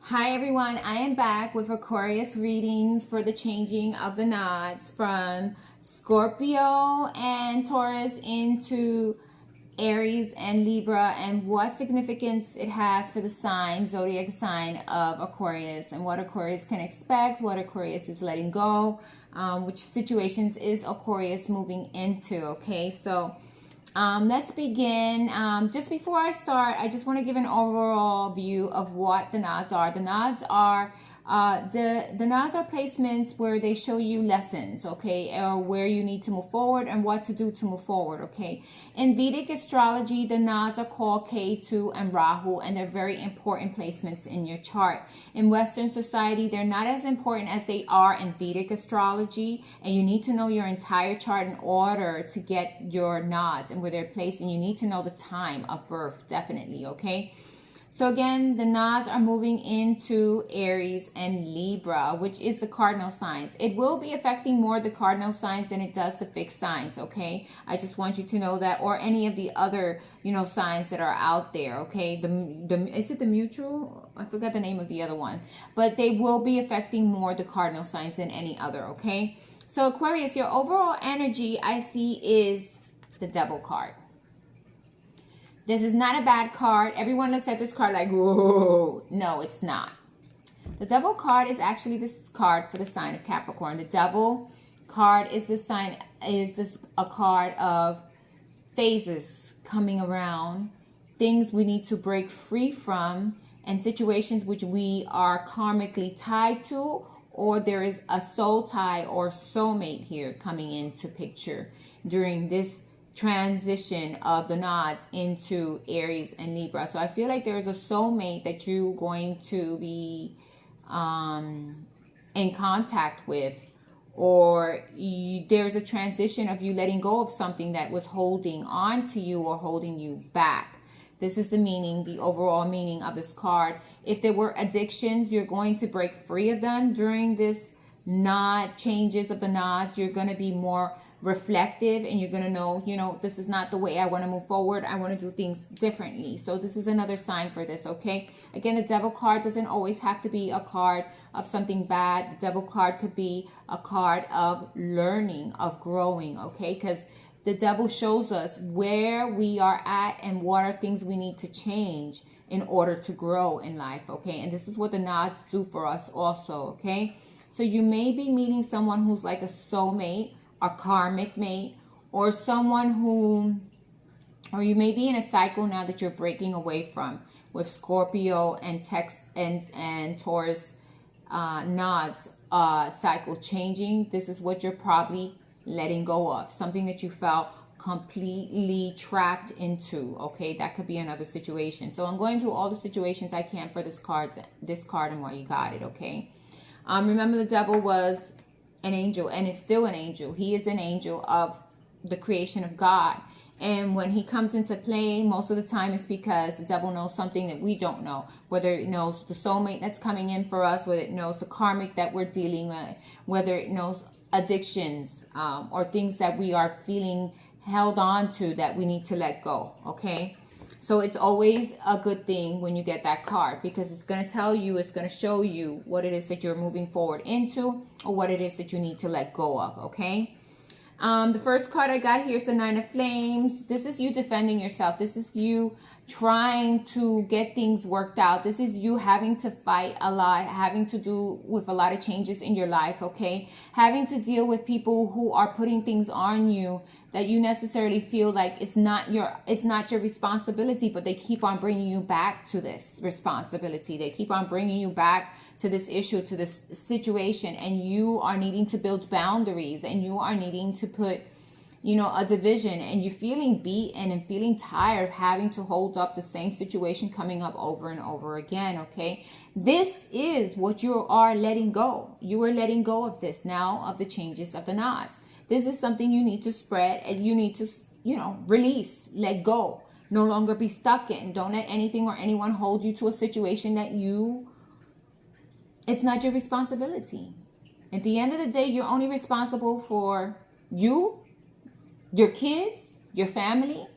Hi everyone, I am back with Aquarius readings for the changing of the nods from Scorpio and Taurus into Aries and Libra, and what significance it has for the zodiac sign of Aquarius, and what Aquarius can expect, what Aquarius is letting go, which situations is Aquarius moving into. Okay, so let's begin. Just before I start, I just want to give an overall view of what the nods are. The nods are the nods are placements where they show you lessons, okay, or where you need to move forward and what to do to move forward, okay. In Vedic astrology, the nods are called Ketu and Rahu, and they're very important placements in your chart. In Western society, they're not as important as they are in Vedic astrology, and you need to know your entire chart in order to get your nods and where they're placed, and you need to know the time of birth, definitely, okay. So again, the nods are moving into Aries and Libra, which is the cardinal signs. It will be affecting more the cardinal signs than it does the fixed signs, okay? I just want you to know that, or any of the other, signs that are out there, okay? Is it the mutual? I forgot the name of the other one. But they will be affecting more the cardinal signs than any other, okay? So Aquarius, your overall energy I see is the Devil card. This is not a bad card. Everyone looks at this card like, whoa. No, it's not. The Devil card is actually this card for the sign of Capricorn. The Devil card is a card of phases coming around, things we need to break free from, and situations which we are karmically tied to, or there is a soul tie or soulmate here coming into picture during this transition of the nods into Aries and Libra. So I feel like there's a soulmate that you're going to be in contact with, or there's a transition of you letting go of something that was holding on to you or holding you back. This is the meaning, the overall meaning of this card. If there were addictions, you're going to break free of them during this changes of the nods. You're going to be more reflective, and you're going to know, this is not the way I want to move forward. I want to do things differently. So this is another sign for this, okay? Again, the Devil card doesn't always have to be a card of something bad. The Devil card could be a card of learning, of growing, okay? Because the Devil shows us where we are at and what are things we need to change in order to grow in life, okay? And this is what the nods do for us also, okay? So you may be meeting someone who's like a soulmate, a karmic mate, or someone or you may be in a cycle now that you're breaking away from, with Scorpio and Taurus nods cycle changing. This is what you're probably letting go of, something that you felt completely trapped into, okay? That could be another situation. So I'm going through all the situations I can for this card and why you got it, okay? Remember, the Devil was an angel, and is still an angel. He is an angel of the creation of God. And when he comes into play, most of the time it's because the Devil knows something that we don't know. Whether it knows the soulmate that's coming in for us, whether it knows the karmic that we're dealing with, whether it knows addictions, or things that we are feeling held on to that we need to let go, okay? So it's always a good thing when you get that card, because it's going to tell you, it's going to show you what it is that you're moving forward into, or what it is that you need to let go of, okay? The first card I got here is the Nine of Flames. This is you defending yourself. This is you trying to get things worked out. This is you having to fight a lot, having to do with a lot of changes in your life, okay? Having to deal with people who are putting things on you that you necessarily feel like it's not your responsibility, but they keep on bringing you back to this responsibility. They keep on bringing you back to this issue, to this situation, and you are needing to build boundaries, and you are needing to put a division, and you're feeling beaten and feeling tired of having to hold up the same situation coming up over and over again, okay? This is what you are letting go. You are letting go of this now, of the changes of the nods. This is something you need to spread, and you need to, release, let go, no longer be stuck in. Don't let anything or anyone hold you to a situation that it's not your responsibility. At the end of the day, you're only responsible for you, your kids, your family.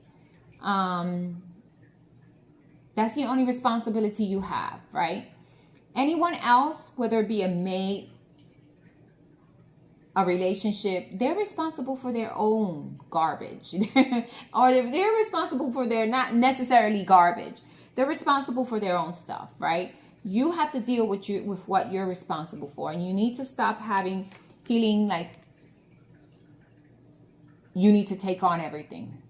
That's the only responsibility you have, right? Anyone else, whether it be a mate, a relationship, they're responsible for their own garbage. Or they're responsible for their, not necessarily garbage, they're responsible for their own stuff, right? You have to deal with what you're responsible for, and you need to stop feeling like you need to take on everything.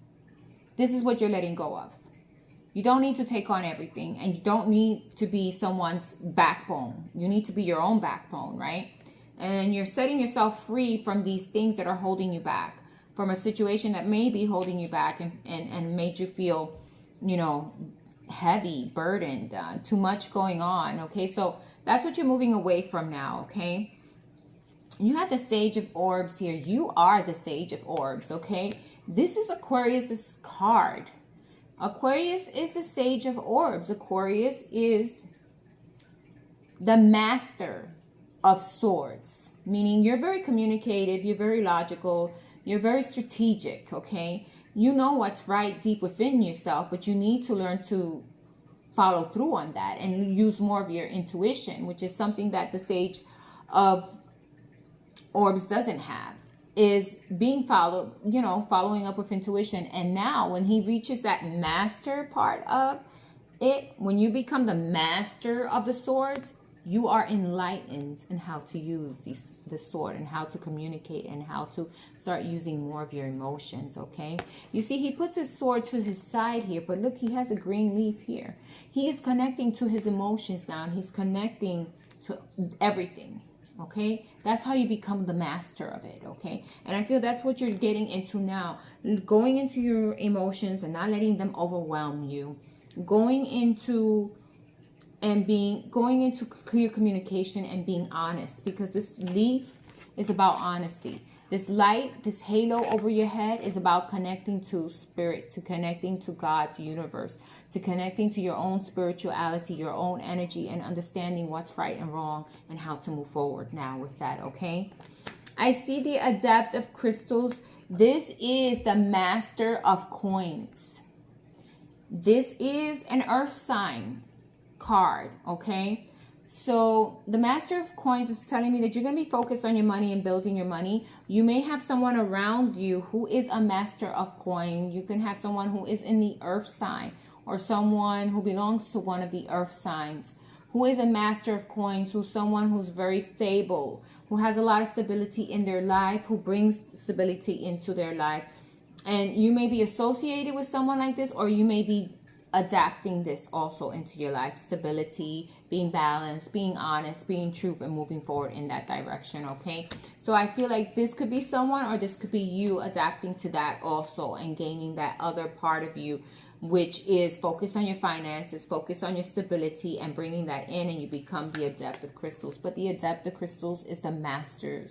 This is what you're letting go of. You don't need to take on everything, and you don't need to be someone's backbone. You need to be your own backbone, right? And you're setting yourself free from these things that are holding you back, from a situation that may be holding you back and made you feel, heavy, burdened, too much going on. Okay, so that's what you're moving away from now. Okay, you have the Sage of Orbs here. You are the Sage of Orbs. Okay, this is Aquarius's card. Aquarius is the Sage of Orbs. Aquarius is the Master of Swords, meaning you're very communicative, you're very logical, you're very strategic. Okay, you know what's right deep within yourself, but you need to learn to follow through on that and use more of your intuition, which is something that the Sage of Orbs doesn't have, is being following up with intuition. And now when he reaches that master part of it, when you become the master of the swords, you are enlightened in how to use the sword and how to communicate and how to start using more of your emotions. Okay, you see, he puts his sword to his side here, but look, he has a green leaf here. He is connecting to his emotions now, and he's connecting to everything. Okay, that's how you become the master of it. Okay, and I feel that's what you're getting into now, going into your emotions and not letting them overwhelm you, going into clear communication and being honest, because this leaf is about honesty. This light, this halo over your head is about connecting to spirit, to connecting to God, to universe, to connecting to your own spirituality, your own energy, and understanding what's right and wrong and how to move forward now with that. Okay, I see the Adept of Crystals. This is the Master of Coins. This is an earth sign card. Okay, so the Master of Coins is telling me that you're going to be focused on your money and building your money. You may have someone around you who is a Master of Coin. You can have someone who is in the earth sign, or someone who belongs to one of the earth signs who is a Master of Coins, who's someone who's very stable, who has a lot of stability in their life, who brings stability into their life. And you may be associated with someone like this, or you may be adapting this also into your life. Stability, being balanced, being honest, being truth, and moving forward in that direction. Okay, so I feel like this could be someone, or this could be you adapting to that also and gaining that other part of you, which is focused on your finances, focused on your stability, and bringing that in, and you become the Adept of Crystals. But the Adept of Crystals is the Master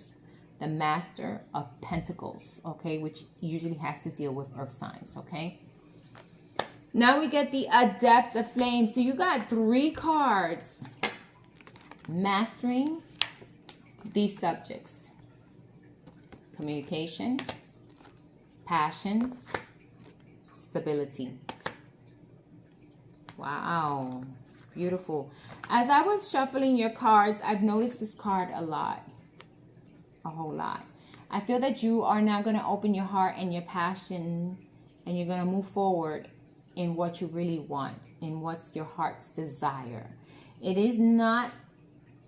of Pentacles. Okay, which usually has to deal with earth signs. Okay, now we get the Adept of Flames. So you got 3 cards mastering these subjects: communication, passions, stability. Wow, beautiful. As I was shuffling your cards, I've noticed this card a lot, a whole lot. I feel that you are now going to open your heart and your passion, and you're going to move forward in what you really want, in what's your heart's desire. It is not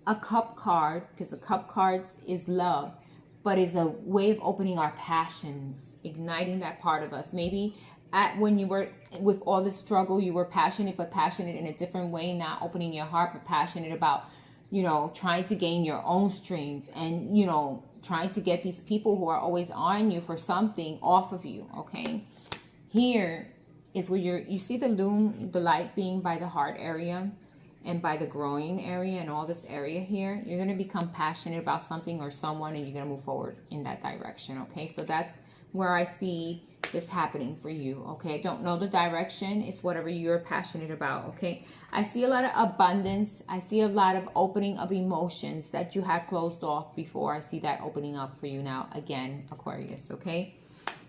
a cup card, because the cup cards is love, but it's a way of opening our passions, igniting that part of us. Maybe when you were with all the struggle, you were passionate, but passionate in a different way, not opening your heart, but passionate about, trying to gain your own strength, and, trying to get these people who are always on you for something off of you. Okay, here is where you see the light being by the heart area and by the groin area and all this area here. You're going to become passionate about something or someone, and you're going to move forward in that direction. Okay, so that's where I see this happening for you. Okay, I don't know the direction. It's whatever you're passionate about. Okay, I see a lot of abundance. I see a lot of opening of emotions that you had closed off before. I see that opening up for you now again, Aquarius. Okay,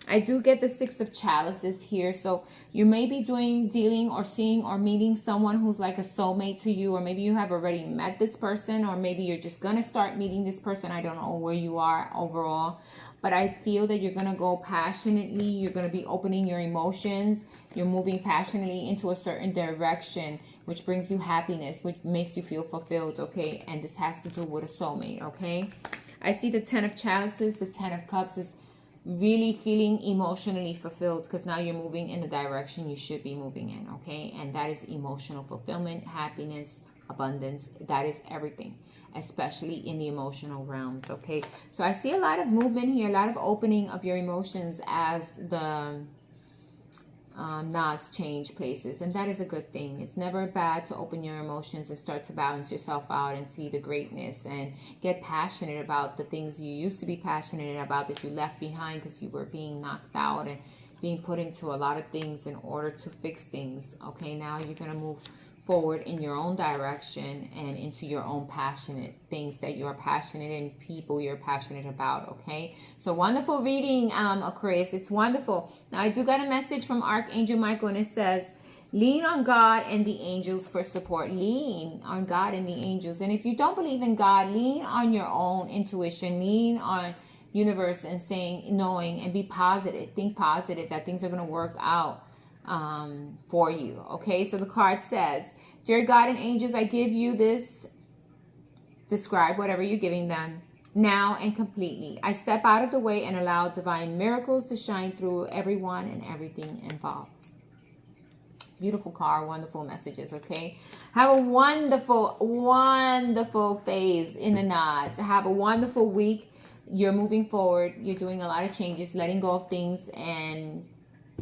I do get the Six of Chalices here. So you may be dealing or seeing or meeting someone who's like a soulmate to you, or maybe you have already met this person, or maybe you're just going to start meeting this person. I don't know where you are overall, but I feel that you're going to go passionately. You're going to be opening your emotions. You're moving passionately into a certain direction, which brings you happiness, which makes you feel fulfilled, okay? And this has to do with a soulmate, okay? I see the Ten of Chalices, the Ten of Cups is really feeling emotionally fulfilled, because now you're moving in the direction you should be moving in, okay? And that is emotional fulfillment, happiness, abundance. That is everything, especially in the emotional realms, okay? So I see a lot of movement here, a lot of opening of your emotions as the nods change places, and that is a good thing. It's never bad to open your emotions and start to balance yourself out and see the greatness and get passionate about the things you used to be passionate about that you left behind because you were being knocked out and being put into a lot of things in order to fix things. Okay, now you're going to move forward in your own direction and into your own passionate things that you're passionate in, people you're passionate about. Okay, so wonderful reading, Aquarius. It's wonderful. Now I do got a message from Archangel Michael, and it says, lean on God and the angels for support. Lean on God and the angels. And if you don't believe in God, lean on your own intuition, lean on universe and saying, knowing, and be positive. Think positive that things are going to work out for you. Okay, so the card says, dear God and angels, I give you this. Describe whatever you're giving them now and completely. I step out of the way and allow divine miracles to shine through everyone and everything involved. Beautiful card, wonderful messages. Okay, have a wonderful, wonderful phase in the nods. Have a wonderful week. You're moving forward. You're doing a lot of changes, letting go of things and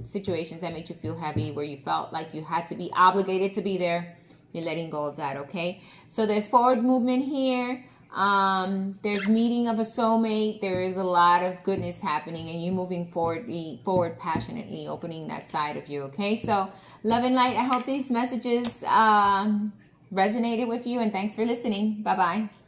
situations that made you feel heavy, where you felt like you had to be obligated to be there. You're letting go of that, okay? So there's forward movement here. There's meeting of a soulmate. There is a lot of goodness happening, and you moving forward passionately, opening that side of you, okay? So love and light. I hope these messages resonated with you, and thanks for listening. Bye-bye.